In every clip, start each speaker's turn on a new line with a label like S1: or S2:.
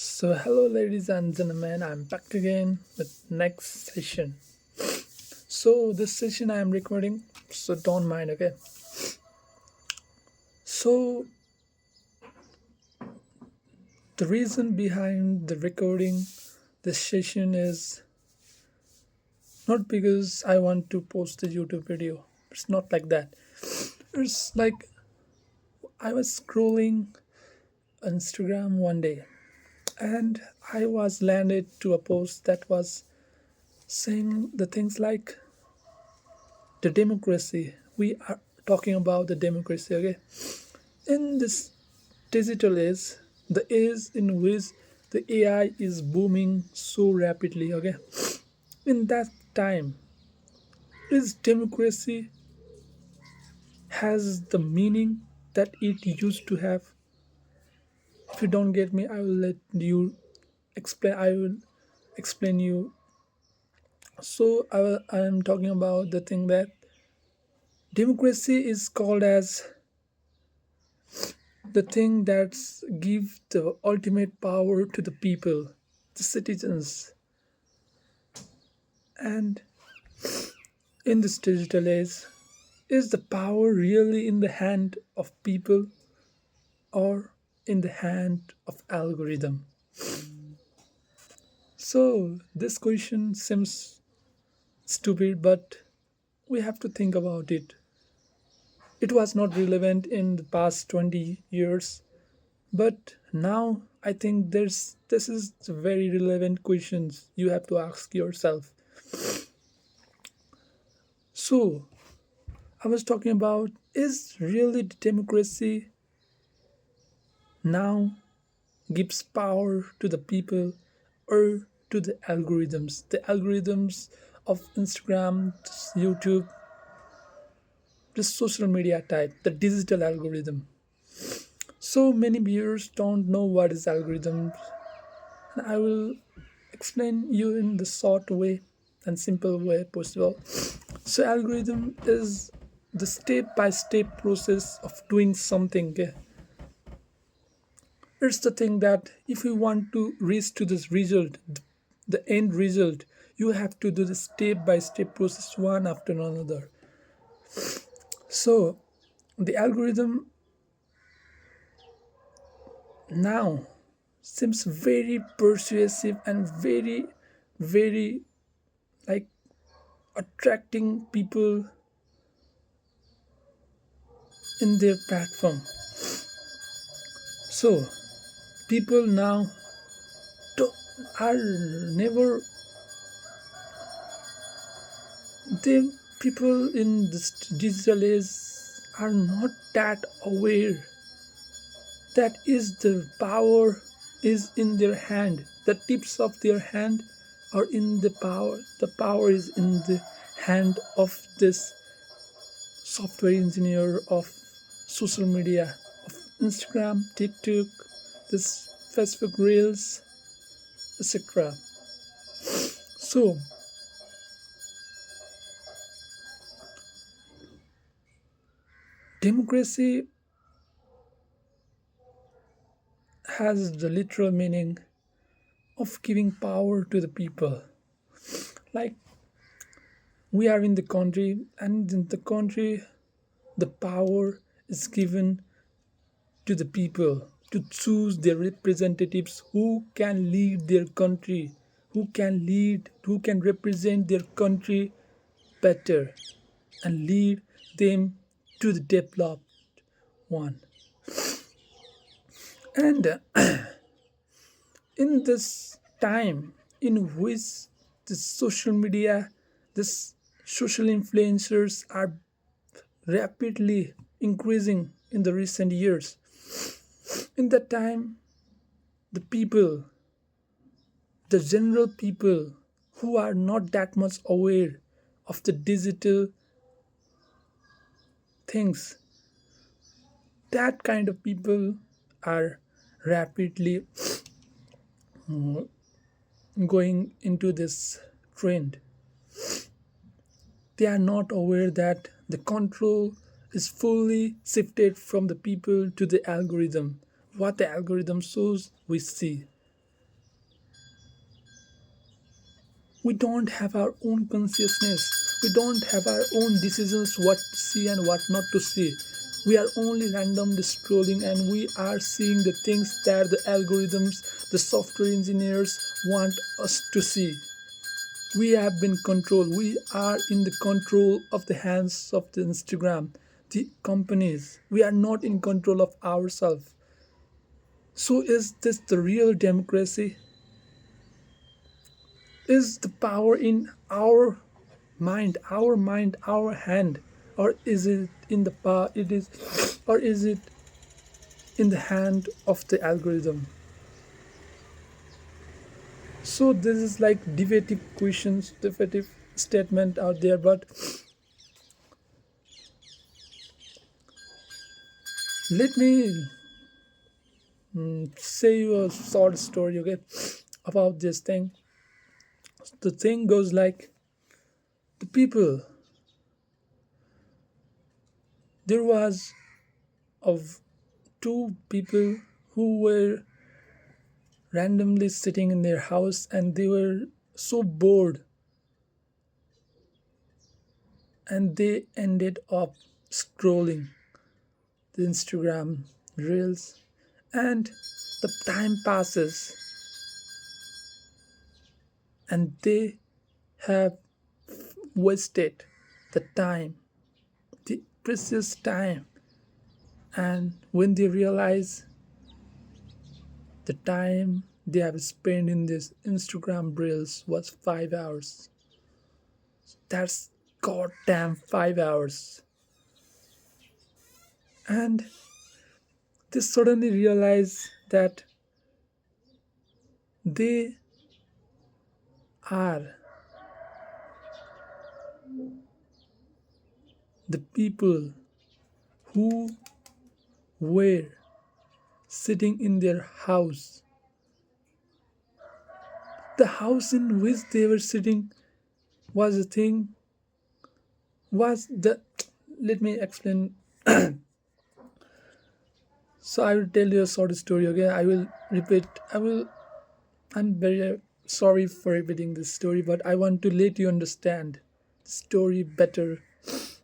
S1: Hello, ladies and gentlemen, I'm back again with next session. This session I am recording, so don't mind, okay? So, the reason behind the recording this session is not because I want to post a YouTube video. It's not like that. It's like I was scrolling Instagram one day and I was landed to a post that was saying the things like the democracy. We are talking about the democracy, okay? In this digital age, the age in which the AI is booming so rapidly, okay? In that time, is democracy has the meaning that it used to have? If you don't get me, I will let you explain. I will explain you. I am talking about the thing that democracy is called as the thing that gives the ultimate power to the people, the citizens. And in this digital age, is the power really in the hand of people or in the hand of algorithm? So this question seems stupid, but we have to think about it. It was not relevant in the past 20 years, but now I think this is a very relevant questions you have to ask yourself. So I was talking about, is really the democracy now gives power to the people or to the algorithms? The algorithms of Instagram, YouTube, the social media type, the digital algorithm. So many viewers don't know what is algorithms, and I will explain you in the short way and simple way possible. So algorithm is the step by step process of doing something. Okay? It's the thing that if you want to reach to this result, the end result, you have to do the step by step process one after another. So the algorithm now seems very persuasive and very like attracting people in their platform. So people now do, are never the people in this digital age are not that aware that is the power is in their hand, the tips of their hand are in the power is in the hand of this software engineer of social media, of Instagram, TikTok, this Facebook reels, etc. So democracy has the literal meaning of giving power to the people. Like we are in the country, and in the country, the power is given to the people to choose their representatives who can lead their country, who can represent their country better and lead them to the developed one. And in this time in which the social media, this social influencers are rapidly increasing in the recent years, in that time the people, the general people who are not that much aware of the digital things, that kind of people are rapidly going into this trend. They are not aware that the control is fully shifted from the people to the algorithm. What the algorithm shows, we see. We don't have our own consciousness. We don't have our own decisions what to see and what not to see. We are only randomly scrolling and we are seeing the things that the algorithms, the software engineers want us to see. We have been controlled. We are in the control of the hands of the Instagram, the companies. We are not in control of ourselves. So is this the real democracy? Is the power in our hand, or is it in the power? It is, or is it in the hand of the algorithm? So this is like debative questions, debative statement out there. But let me say you a short story, okay, about this thing. The thing goes like the people. There was of two people who were randomly sitting in their house and they were so bored and they ended up scrolling the Instagram reels and the time passes and they have wasted the time, the precious time, and when they realize the time they have spent in this Instagram reels was 5 hours. That's goddamn 5 hours. And they suddenly realize that they are the people who were sitting in their house. The house in which they were sitting was a thing, was the. Let me explain. So I will tell you a short story, okay? I will repeat. I'm very sorry for repeating this story, but I want to let you understand the story better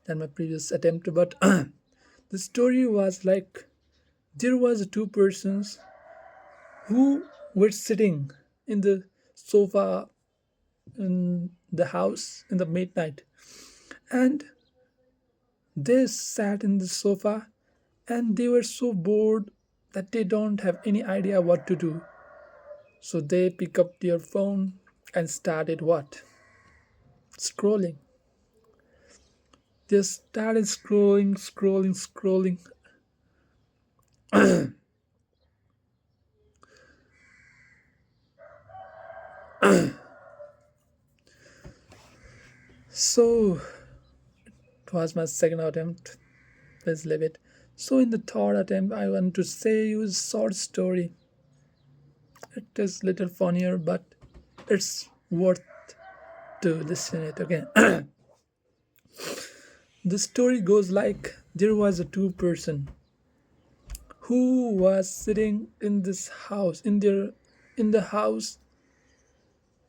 S1: than my previous attempt. But the story was like there was two persons who were sitting in the sofa in the house in the midnight, and they sat in the sofa and they were so bored that they don't have any idea what to do. So they pick up their phone and started what? Scrolling. They started scrolling. So it was my second attempt. Let's leave it. So in the third attempt, I want to say you a short story. It is little funnier, but it's worth to listen it again. The story goes like there was a two person who was sitting in this house in the house,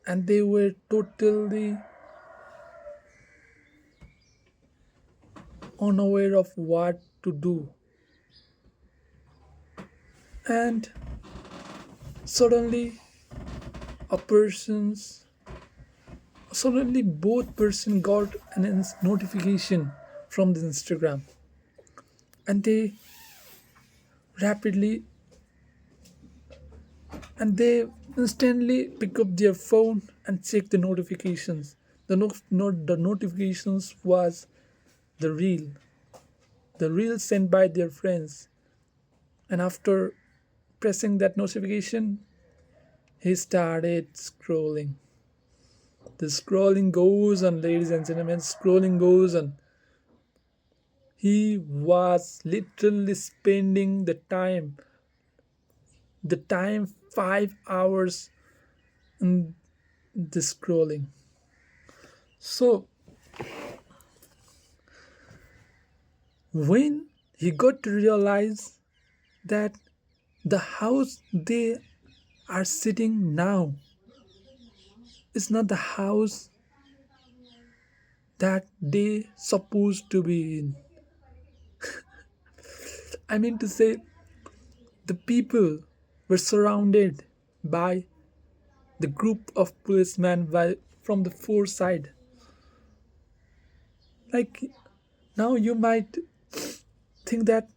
S1: and they were totally unaware of what to do. And suddenly a person's suddenly both person got an notification from the Instagram, and they rapidly and they instantly pick up their phone and check the notifications. The notifications was the reel, the reel sent by their friends. And after pressing that notification, he started scrolling. The scrolling goes on, ladies and gentlemen, scrolling goes on. He was literally spending the time 5 hours in the scrolling. So when he got to realize that the house they are sitting now It's not the house that they supposed to be in. I mean to say, the people were surrounded by the group of policemen from the four side. Like now you might think that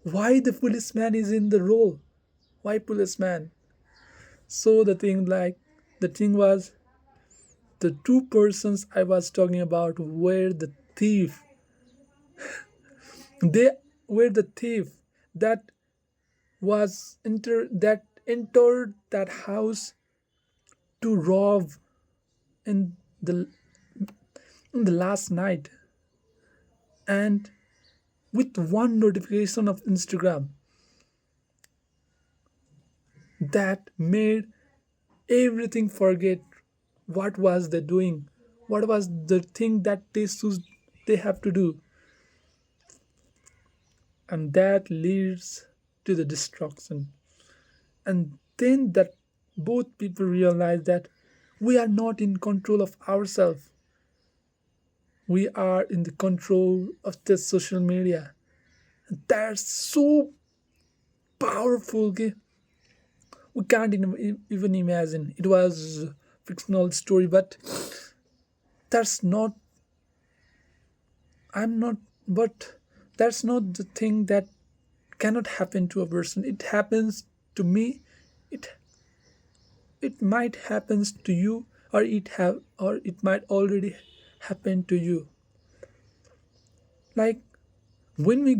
S1: why the policeman is in the role? Why policeman? So the thing was the two persons I was talking about were the thief. They were the thief that that entered that house to rob in the in the last night, and with one notification of Instagram that made everything forget what was they doing, what was the thing that they have to do, and that leads to the destruction. And then that both people realize that we are not in control of ourselves, we are in the control of the social media. And that's so powerful, okay? We can't even imagine. It was a fictional story, but that's not I'm not but that's not the thing that cannot happen to a person. It happens to me. It it might happens to you, or it might already happen to you. Like when we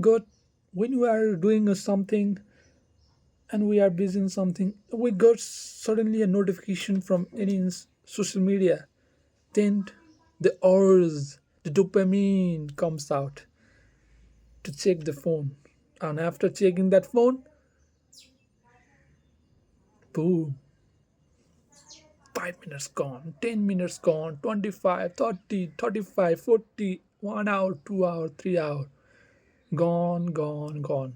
S1: are doing something and we are busy in something, we got suddenly a notification from any social media. Then the dopamine comes out to check the phone, and after checking that phone, boom, 5 minutes gone, 10 minutes gone, 25, 30, 35, 40, 1 hour, 2 hour, 3 hour, gone, gone, gone.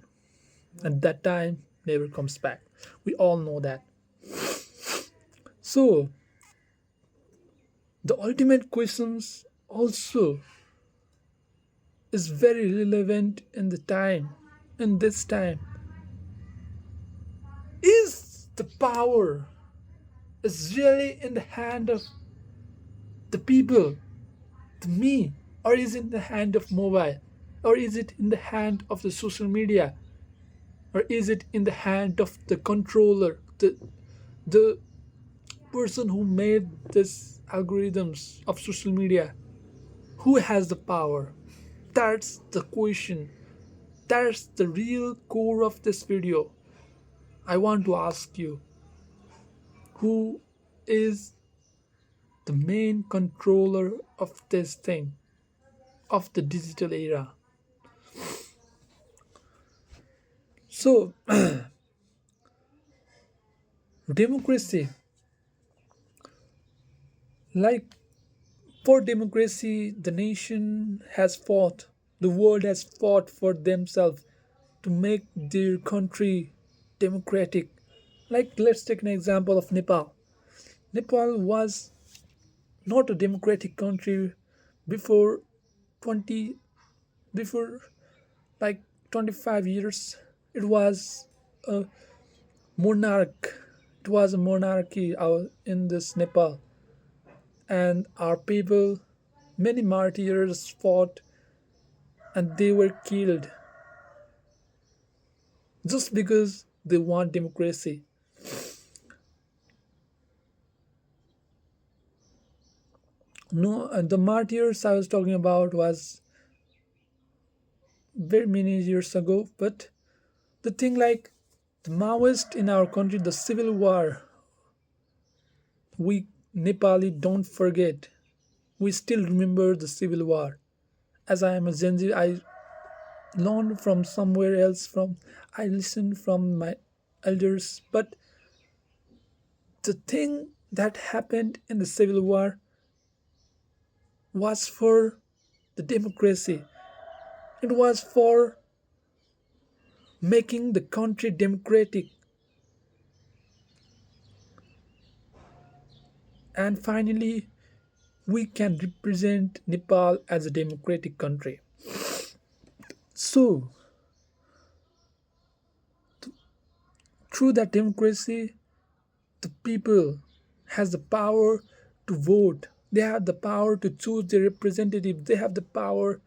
S1: And that time never comes back. We all know that. So the ultimate questions also is very relevant in this time. Is the power is really in the hand of the people, the me, or is it in the hand of mobile, or is it in the hand of the social media, or is it in the hand of the controller, the person who made this algorithms of social media? Who has the power? That's the question. That's the real core of this video. I want to ask you, who is the main controller of this thing, of the digital era? So, democracy, like for democracy, the nation has fought, the world has fought for themselves to make their country democratic. Like, let's take an example of Nepal. Nepal was not a democratic country before 20 before like 25 years. It was a monarch. It was a monarchy in this Nepal, and our people, many martyrs fought, and they were killed just because they want democracy. No, the martyrs I was talking about was very many years ago, but the thing like the Maoist in our country, the civil war, we Nepali don't forget. We still remember the civil war. As I am a Gen Z, I learned from somewhere else. I listened from my elders, but the thing that happened in the civil war was for the democracy. It was for making the country democratic. And finally, we can represent Nepal as a democratic country. So, through that democracy, the people has the power to vote. They have the power to choose their representative. They have the power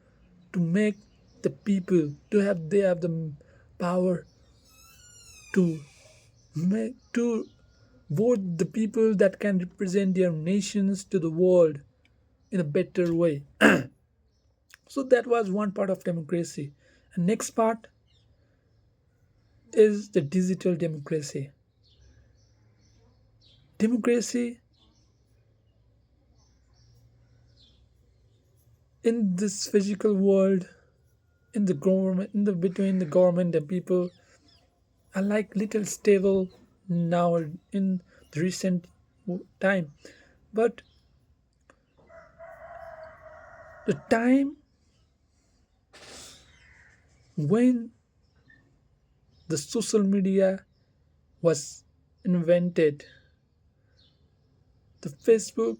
S1: to make the people to have they have the power to to vote the people that can represent their nations to the world in a better way. So that was one part of democracy. And next part is the digital democracy. Democracy in this physical world, in the government, in the between the government and people, are like little stable now in the recent time. But the time when the social media was invented, the Facebook,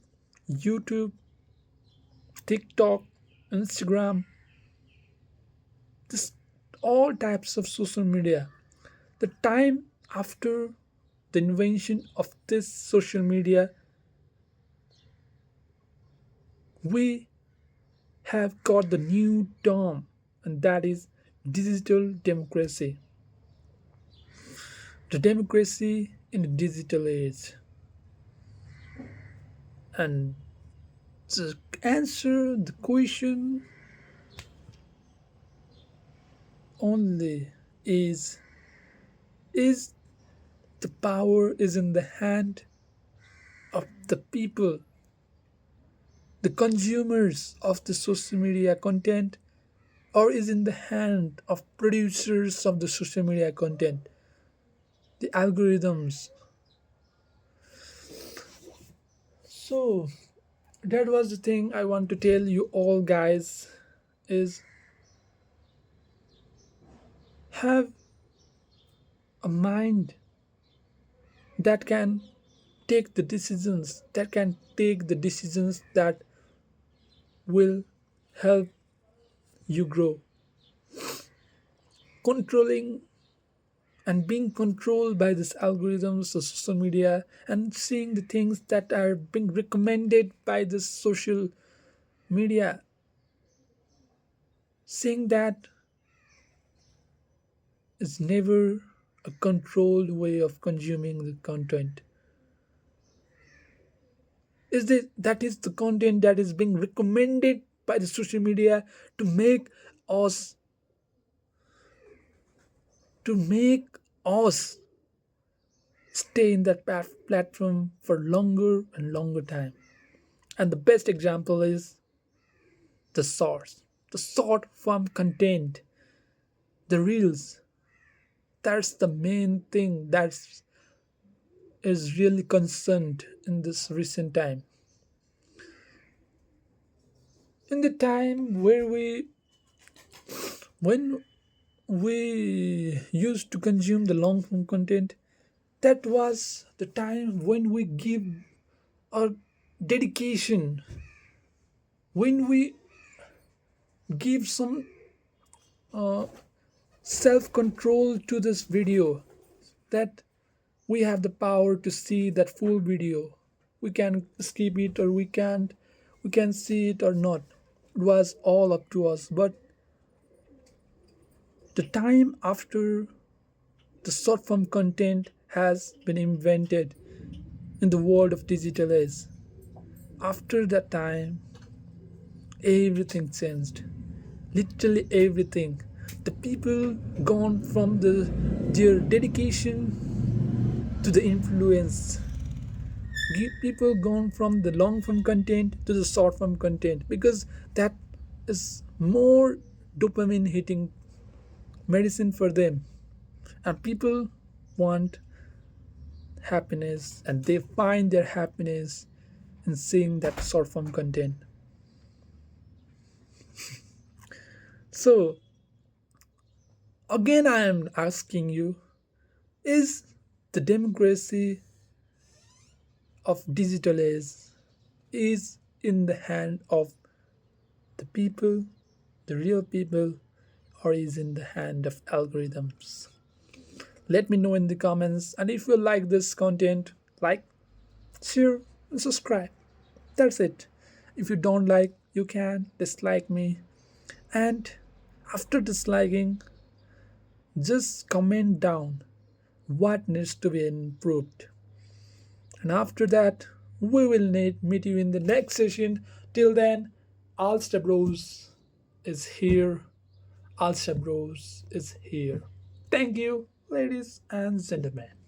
S1: YouTube, TikTok, Instagram, this all types of social media. The time after the invention of this social media, we have got the new term, and that is digital democracy. The democracy in the digital age. And to answer the question only is the power is in the hand of the people, the consumers of the social media content, or is in the hand of producers of the social media content, the algorithms. So that was the thing I want to tell you all guys is have a mind that can take the decisions that will help you grow. Controlling and being controlled by these algorithms, the social media, and seeing the things that are being recommended by the social media, seeing that is never a controlled way of consuming the content. That is the content that is being recommended by the social media to make us to make us stay in that platform for longer and longer time. And the best example is the source, the short form content, the reels. That's the main thing that is really concerned in this recent time. In the time when we used to consume the long form content, that was the time when we give our dedication, when we give some self control to this video, that we have the power to see that full video. We can skip it or we can see it or not. It was all up to us. But the time after the short form content has been invented in the world of digital age, after that time, everything changed. Literally everything. The people gone from their dedication to the influence. People gone from the long form content to the short form content because that is more dopamine hitting medicine for them, and people want happiness and they find their happiness in seeing that short form content. So again I am asking you, is the democracy of digital age is in the hand of the people, the real people, or is in the hand of algorithms? Let me know in the comments. And if you like this content, like, share, and subscribe. That's it. If you don't like, you can dislike me. And after disliking, just comment down what needs to be improved. And after that, we will meet you in the next session. Till then, Alstha Bros is here. Alstha Bros is here. Thank you, ladies and gentlemen.